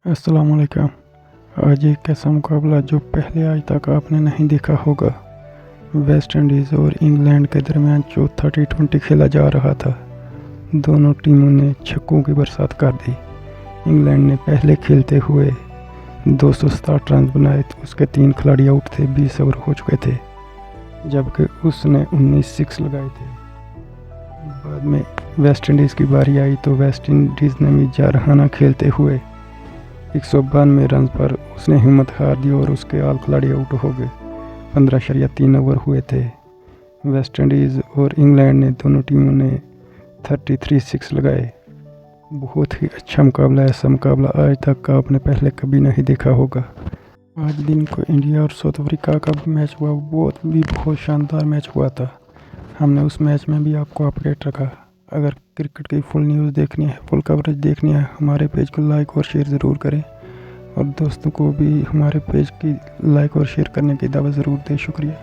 अस्सलाम वालेकुम। आज एक ऐसा मुकाबला जो पहले आज तक आपने नहीं देखा होगा। वेस्ट इंडीज़ और इंग्लैंड के दरमियान चौथा T20 खेला जा रहा था। दोनों टीमों ने छक्कों की बरसात कर दी। इंग्लैंड ने पहले खेलते हुए 267 रन बनाए तो उसके 3 खिलाड़ी आउट थे, 20 ओवर हो चुके थे, जबकि उसने 19 सिक्स लगाए थे। बाद में वेस्ट इंडीज़ की बारी आई तो वेस्ट इंडीज़ ने भी जारहाना खेलते हुए 192 रन पर उसने हिम्मत हार दी और उसके आल खिलाड़ी आउट हो गए। 15.3 ओवर हुए थे। वेस्ट इंडीज़ और इंग्लैंड ने दोनों टीमों ने 33 सिक्स लगाए। बहुत ही अच्छा मुकाबला, ऐसा मुकाबला आज तक आपने पहले कभी नहीं देखा होगा। आज दिन को इंडिया और साउथ अफ्रीका का मैच हुआ, बहुत शानदार मैच हुआ था। हमने उस मैच में भी आपको अपडेट रखा। अगर क्रिकेट की फुल न्यूज़ देखनी है, फुल कवरेज देखनी है, हमारे पेज को लाइक और शेयर ज़रूर करें और दोस्तों को भी हमारे पेज की लाइक और शेयर करने की दावत ज़रूर दें। शुक्रिया।